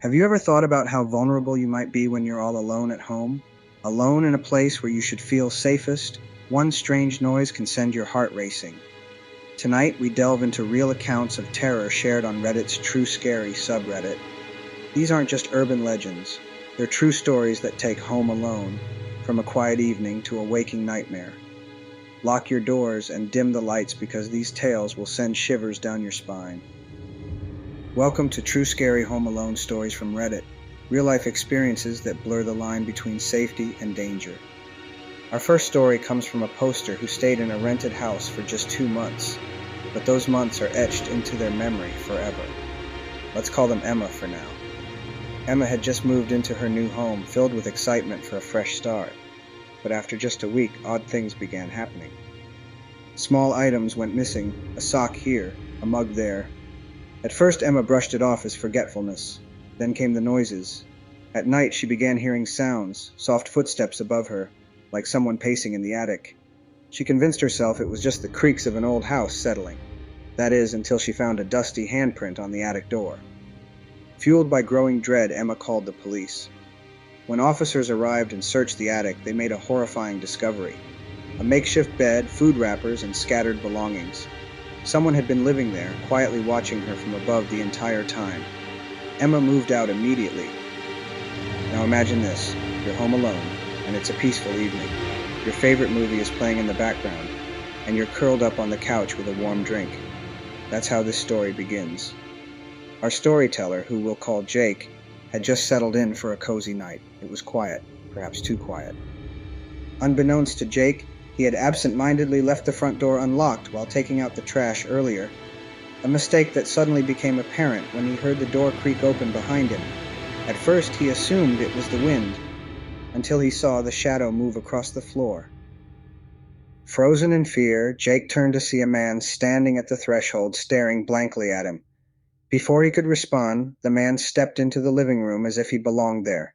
Have you ever thought about how vulnerable you might be when you're all alone at home? Alone in a place where you should feel safest? One strange noise can send your heart racing. Tonight, we delve into real accounts of terror shared on Reddit's True Scary subreddit. These aren't just urban legends. They're true stories that take home alone, from a quiet evening to a waking nightmare. Lock your doors and dim the lights because these tales will send shivers down your spine. Welcome to True Scary Home Alone Stories from Reddit, real-life experiences that blur the line between safety and danger. Our first story comes from a poster who stayed in a rented house for just 2 months, but those months are etched into their memory forever. Let's call them Emma for now. Emma had just moved into her new home, filled with excitement for a fresh start, but after just a week, odd things began happening. Small items went missing, a sock here, a mug there. At first, Emma brushed it off as forgetfulness. Then came the noises. At night, she began hearing sounds, soft footsteps above her, like someone pacing in the attic. She convinced herself it was just the creaks of an old house settling. That is, until she found a dusty handprint on the attic door. Fueled by growing dread, Emma called the police. When officers arrived and searched the attic, they made a horrifying discovery. A makeshift bed, food wrappers, and scattered belongings. Someone had been living there, quietly watching her from above the entire time. Emma moved out immediately. Now imagine this. You're home alone, and it's a peaceful evening. Your favorite movie is playing in the background, and you're curled up on the couch with a warm drink. That's how this story begins. Our storyteller, who we'll call Jake, had just settled in for a cozy night. It was quiet, perhaps too quiet. Unbeknownst to Jake, he had absent-mindedly left the front door unlocked while taking out the trash earlier, a mistake that suddenly became apparent when he heard the door creak open behind him. At first, he assumed it was the wind, until he saw the shadow move across the floor. Frozen in fear, Jake turned to see a man standing at the threshold, staring blankly at him. Before he could respond, the man stepped into the living room as if he belonged there.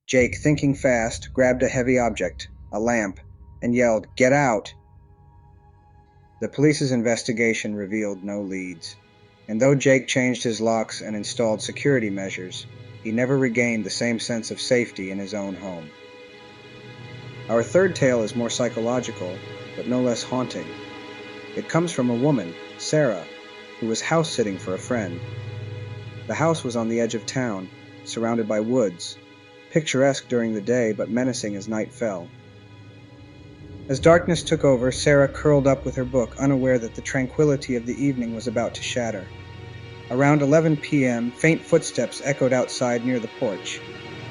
Jake, thinking fast, grabbed a heavy object, a lamp, and yelled, "Get out!" The police's investigation revealed no leads, and though Jake changed his locks and installed security measures, he never regained the same sense of safety in his own home. Our third tale is more psychological, but no less haunting. It comes from a woman, Sarah, who was house-sitting for a friend. The house was on the edge of town, surrounded by woods, picturesque during the day but menacing as night fell. As darkness took over, Sarah curled up with her book, unaware that the tranquility of the evening was about to shatter. Around 11 p.m., faint footsteps echoed outside near the porch.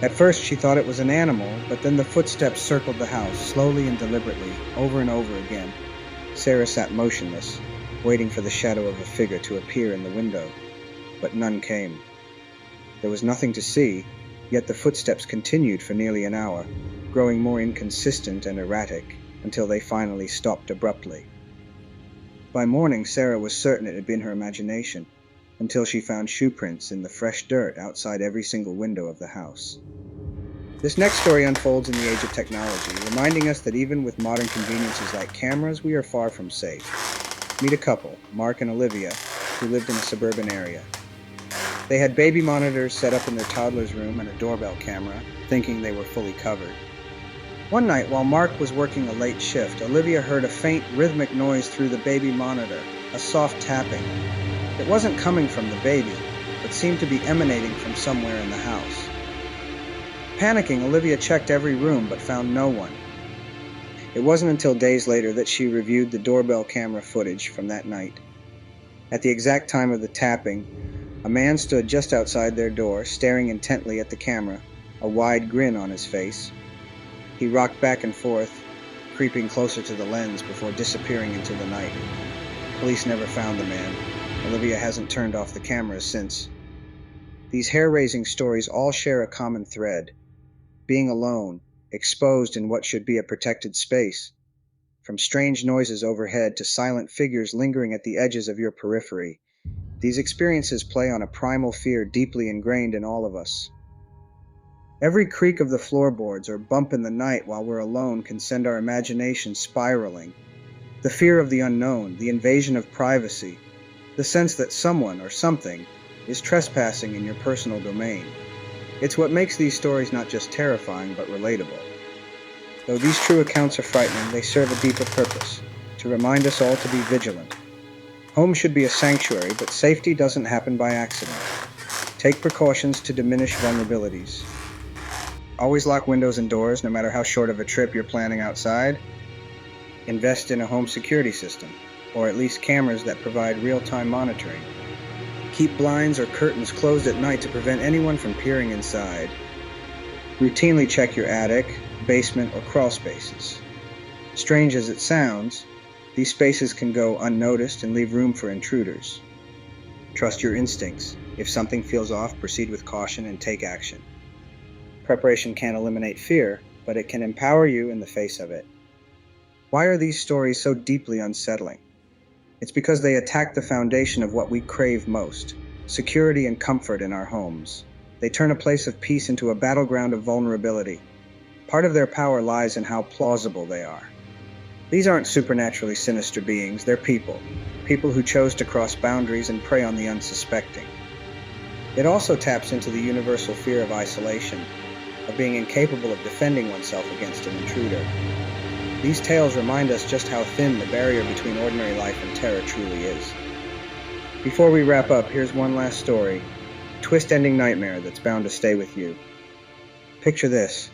At first she thought it was an animal, but then the footsteps circled the house, slowly and deliberately, over and over again. Sarah sat motionless, waiting for the shadow of a figure to appear in the window, but none came. There was nothing to see, yet the footsteps continued for nearly an hour, growing more inconsistent and erratic, until they finally stopped abruptly. By morning, Sarah was certain it had been her imagination, until she found shoeprints in the fresh dirt outside every single window of the house. This next story unfolds in the age of technology, reminding us that even with modern conveniences like cameras, we are far from safe. Meet a couple, Mark and Olivia, who lived in a suburban area. They had baby monitors set up in their toddler's room and a doorbell camera, thinking they were fully covered. One night, while Mark was working a late shift, Olivia heard a faint, rhythmic noise through the baby monitor, a soft tapping. It wasn't coming from the baby, but seemed to be emanating from somewhere in the house. Panicking, Olivia checked every room but found no one. It wasn't until days later that she reviewed the doorbell camera footage from that night. At the exact time of the tapping, a man stood just outside their door, staring intently at the camera, a wide grin on his face. He rocked back and forth, creeping closer to the lens before disappearing into the night. Police never found the man. Olivia hasn't turned off the cameras since. These hair-raising stories all share a common thread: being alone, exposed in what should be a protected space. From strange noises overhead to silent figures lingering at the edges of your periphery, these experiences play on a primal fear deeply ingrained in all of us. Every creak of the floorboards or bump in the night while we're alone can send our imagination spiraling. The fear of the unknown, the invasion of privacy, the sense that someone or something is trespassing in your personal domain. It's what makes these stories not just terrifying, but relatable. Though these true accounts are frightening, they serve a deeper purpose, to remind us all to be vigilant. Home should be a sanctuary, but safety doesn't happen by accident. Take precautions to diminish vulnerabilities. Always lock windows and doors, no matter how short of a trip you're planning outside. Invest in a home security system, or at least cameras that provide real-time monitoring. Keep blinds or curtains closed at night to prevent anyone from peering inside. Routinely check your attic, basement, or crawl spaces. Strange as it sounds, these spaces can go unnoticed and leave room for intruders. Trust your instincts. If something feels off, proceed with caution and take action. Preparation can't eliminate fear, but it can empower you in the face of it. Why are these stories so deeply unsettling? It's because they attack the foundation of what we crave most, security and comfort in our homes. They turn a place of peace into a battleground of vulnerability. Part of their power lies in how plausible they are. These aren't supernaturally sinister beings, they're people who chose to cross boundaries and prey on the unsuspecting. It also taps into the universal fear of isolation, of being incapable of defending oneself against an intruder. These tales remind us just how thin the barrier between ordinary life and terror truly is. Before we wrap up, here's one last story, a twist-ending nightmare that's bound to stay with you. Picture this.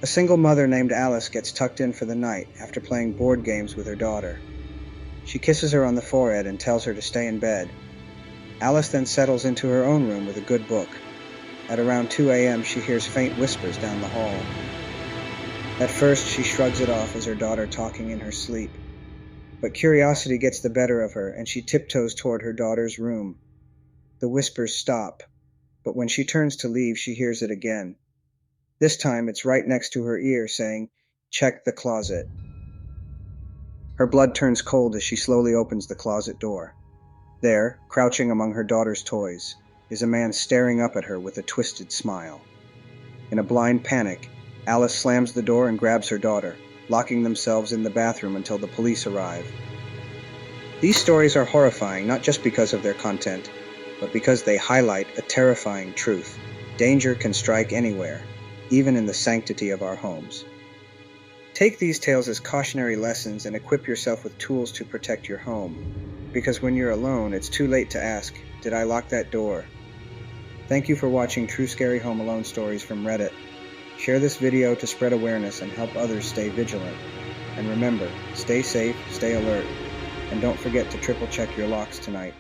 A single mother named Alice gets tucked in for the night after playing board games with her daughter. She kisses her on the forehead and tells her to stay in bed. Alice then settles into her own room with a good book. At around 2 a.m., she hears faint whispers down the hall. At first, she shrugs it off as her daughter talking in her sleep. But curiosity gets the better of her, and she tiptoes toward her daughter's room. The whispers stop, but when she turns to leave, she hears it again. This time, it's right next to her ear, saying, "Check the closet." Her blood turns cold as she slowly opens the closet door. There, crouching among her daughter's toys, is a man staring up at her with a twisted smile. In a blind panic, Alice slams the door and grabs her daughter, locking themselves in the bathroom until the police arrive. These stories are horrifying not just because of their content, but because they highlight a terrifying truth. Danger can strike anywhere, even in the sanctity of our homes. Take these tales as cautionary lessons and equip yourself with tools to protect your home, because when you're alone, it's too late to ask, "Did I lock that door?" Thank you for watching True Scary Home Alone Stories from Reddit. Share this video to spread awareness and help others stay vigilant. And remember, stay safe, stay alert, and don't forget to triple check your locks tonight.